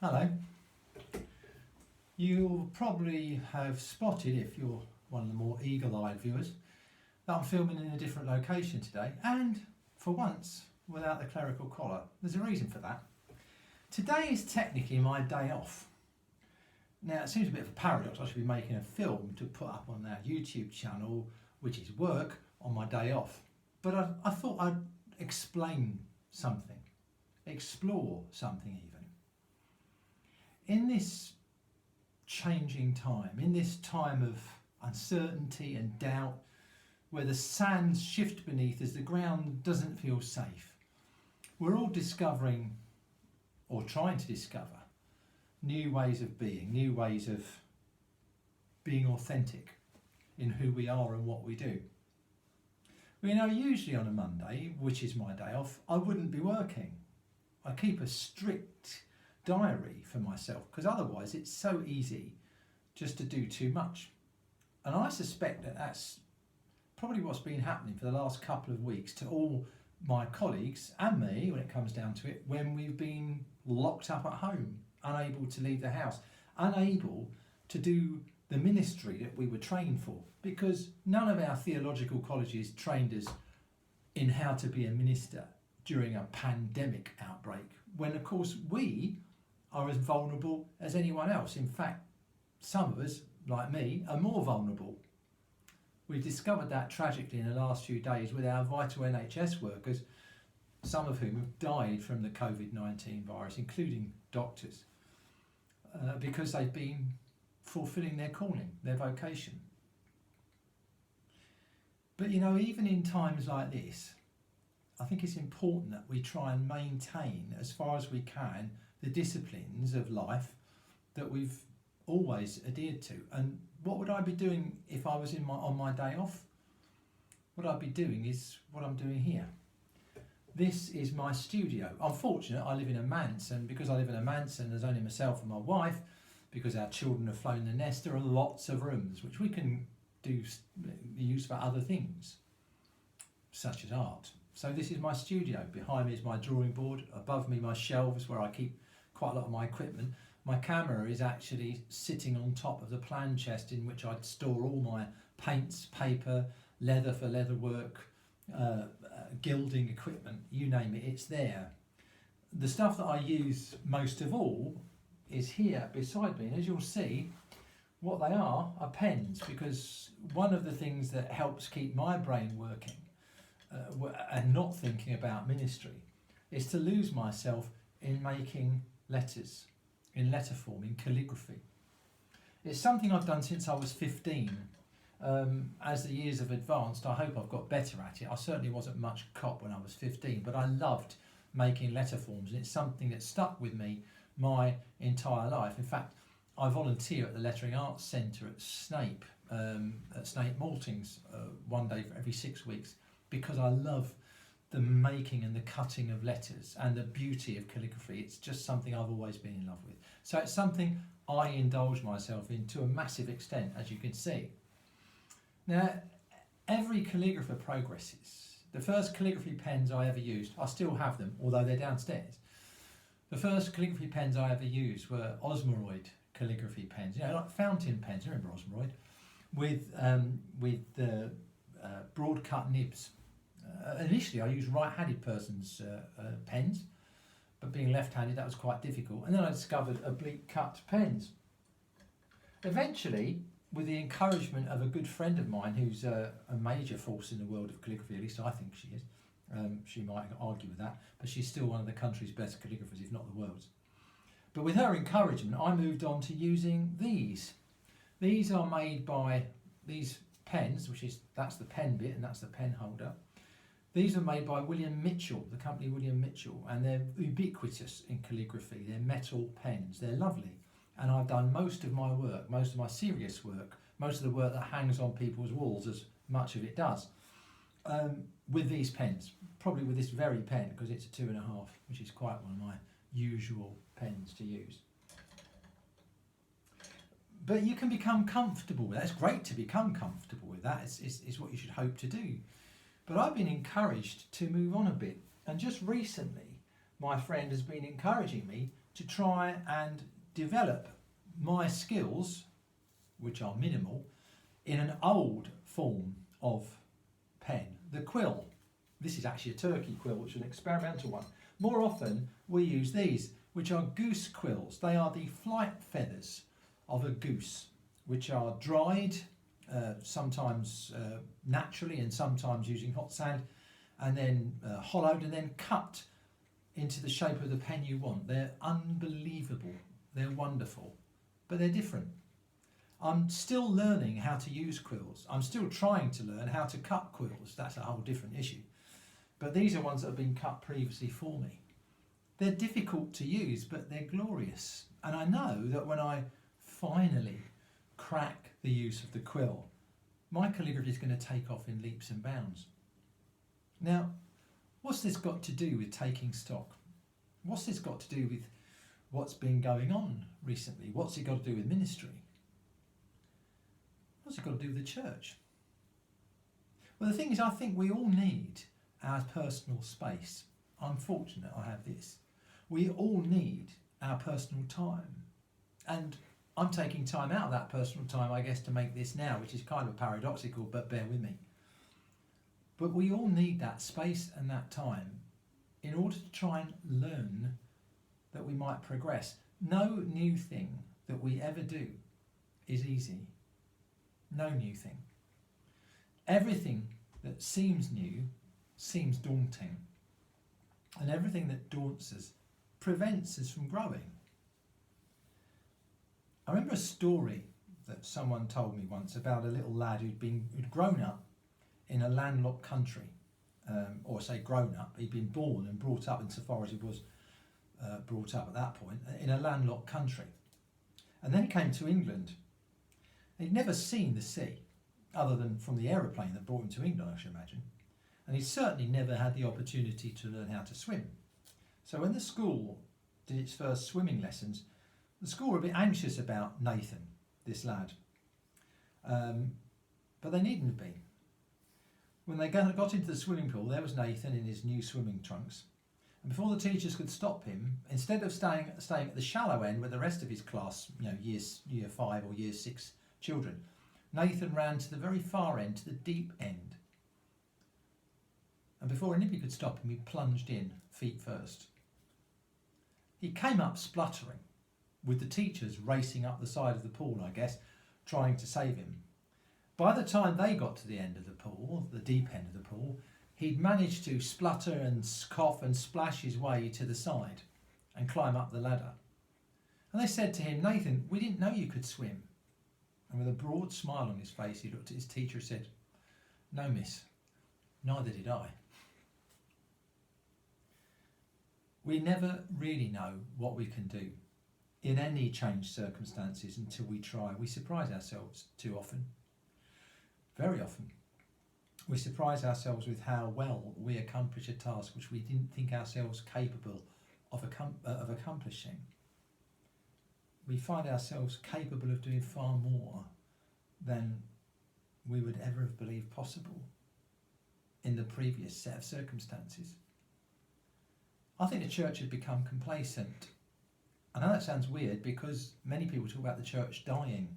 Hello. You'll probably have spotted, if you're one of the more eagle-eyed viewers, that I'm filming in a different location today, and for once without the clerical collar. There's a reason for that. Today is technically my day off. Now it seems a bit of a paradox. I should be making a film to put up on our YouTube channel, which is work, on my day off. But I thought I'd explain something, explore something even. In this changing time, in this time of uncertainty and doubt, where the sands shift beneath as the ground doesn't feel safe, we're all discovering, or trying to discover, new ways of being, new ways of being authentic in who we are and what we do. You know, usually on a Monday, which is my day off, I wouldn't be working. I keep a strict diary for myself because otherwise it's so easy just to do too much. And I suspect that that's probably what's been happening for the last couple of weeks to all my colleagues and me when it comes down to it, when we've been locked up at home, unable to leave the house, unable to do the ministry that we were trained for, because none of our theological colleges trained us in how to be a minister during a pandemic outbreak, when of course we are as vulnerable as anyone else. In fact, some of us, like me, are more vulnerable. We've discovered that tragically in the last few days with our vital NHS workers, some of whom have died from the COVID-19 virus, including doctors, because they've been fulfilling their calling, their vocation. But you know, even in times like this, I think it's important that we try and maintain, as far as we can, the disciplines of life that we've always adhered to. And what would I be doing if I was on my day off? What I'd be doing is what I'm doing here. This is my studio. I'm fortunate, I live in a manse, and because I live in a manse and there's only myself and my wife, because our children have flown the nest, there are lots of rooms which we can use for other things, such as art. So this is my studio. Behind me is my drawing board. Above me, my shelves where I keep quite a lot of my equipment. My camera is actually sitting on top of the plan chest in which I'd store all my paints, paper, leather for leather work, gilding equipment, you name it, it's there. The stuff that I use most of all is here beside me, and as you'll see, what they are pens, because one of the things that helps keep my brain working and not thinking about ministry is to lose myself in making letters, in letter form, in calligraphy. It's something I've done since I was 15. As the years have advanced, I hope I've got better at it. I certainly wasn't much cop when I was 15, but I loved making letter forms, and it's something that stuck with me my entire life. In fact, I volunteer at the Lettering Arts Centre at Snape Maltings one day for every 6 weeks, because I love the making and the cutting of letters and the beauty of calligraphy. It's just something I've always been in love with. So it's something I indulge myself in to a massive extent, as you can see. Now, every calligrapher progresses. The first calligraphy pens I ever used, I still have them, although they're downstairs. The first calligraphy pens I ever used were Osmeroid calligraphy pens, you know, like fountain pens. Remember Osmeroid? With the broad cut nibs. Initially, I used right-handed person's pens, but being left-handed, that was quite difficult. And then I discovered oblique cut pens. Eventually, with the encouragement of a good friend of mine who's a major force in the world of calligraphy, at least I think she is. She might argue with that, but she's still one of the country's best calligraphers, if not the world's. But with her encouragement, I moved on to using these. These are made by these pens, that's the pen bit and that's the pen holder. These are made by William Mitchell, the company William Mitchell, and they're ubiquitous in calligraphy. They're metal pens, they're lovely. And I've done most of my work, most of my serious work, most of the work that hangs on people's walls, as much of it does, with these pens, probably with this very pen, because it's a 2.5, which is quite one of my usual pens to use. But you can become comfortable with that. It's great to become comfortable with that. It's what you should hope to do. But I've been encouraged to move on a bit. And just recently, my friend has been encouraging me to try and develop my skills, which are minimal, in an old form of pen, the quill. This is actually a turkey quill, which is an experimental one. More often we use these, which are goose quills. They are the flight feathers of a goose, which are dried, sometimes naturally and sometimes using hot sand, and then hollowed and then cut into the shape of the pen you want. They're unbelievable, they're wonderful, but they're different. I'm still learning how to use quills. I'm still trying to learn how to cut quills. That's a whole different issue. But these are ones that have been cut previously for me. They're difficult to use, but they're glorious. And I know that when I finally crack the use of the quill, my calligraphy is going to take off in leaps and bounds. Now, what's this got to do with taking stock? What's this got to do with what's been going on recently? What's it got to do with ministry? What's it got to do with the church? Well, the thing is, I think we all need our personal space. I'm fortunate I have this. We all need our personal time. And I'm taking time out of that personal time, I guess, to make this now, which is kind of paradoxical, but bear with me. But we all need that space and that time in order to try and learn that we might progress. No new thing that we ever do is easy. No new thing. Everything that seems new seems daunting. And everything that daunts us prevents us from growing. I remember a story that someone told me once about a little lad who'd grown up in a landlocked country, or say grown up, he'd been born and brought up insofar as he was brought up at that point, in a landlocked country. And then he came to England. He'd never seen the sea, other than from the aeroplane that brought him to England, I should imagine. And he certainly never had the opportunity to learn how to swim. So when the school did its first swimming lessons, the school were a bit anxious about Nathan, this lad. But they needn't have been. When they got into the swimming pool, there was Nathan in his new swimming trunks. And before the teachers could stop him, instead of staying at the shallow end with the rest of his class, year 5 or year 6 children, Nathan ran to the very far end, to the deep end. And before anybody could stop him, he plunged in, feet first. He came up spluttering, with the teachers racing up the side of the pool, I guess, trying to save him. By the time they got to the end of the pool, the deep end of the pool, he'd managed to splutter and cough and splash his way to the side and climb up the ladder. And they said to him, "Nathan, we didn't know you could swim." And with a broad smile on his face, he looked at his teacher and said, "No, miss, neither did I." We never really know what we can do in any changed circumstances until we try. We surprise ourselves too often. Very often. We surprise ourselves with how well we accomplish a task which we didn't think ourselves capable of accomplishing. We find ourselves capable of doing far more than we would ever have believed possible in the previous set of circumstances. I think the church has become complacent. I know that sounds weird because many people talk about the church dying,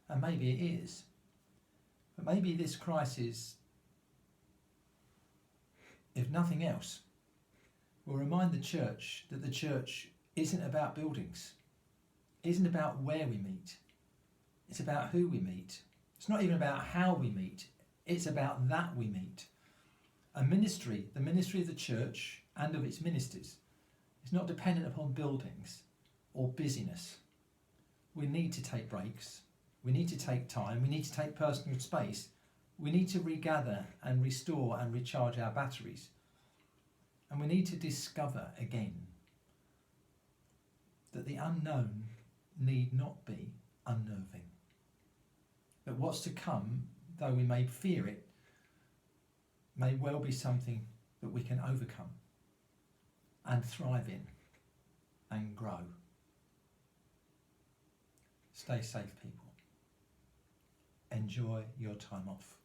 and maybe it is. But maybe this crisis, if nothing else, will remind the church that the church isn't about buildings, isn't about where we meet, it's about who we meet. It's not even about how we meet, it's about that we meet. A ministry, the ministry of the church and of its ministers, is not dependent upon buildings or busyness. We need to take breaks. We need to take time. We need to take personal space. We need to regather and restore and recharge our batteries. And we need to discover again that the unknown need not be unnerving. That what's to come, though we may fear it, may well be something that we can overcome and thrive in and grow. Stay safe, people. Enjoy your time off.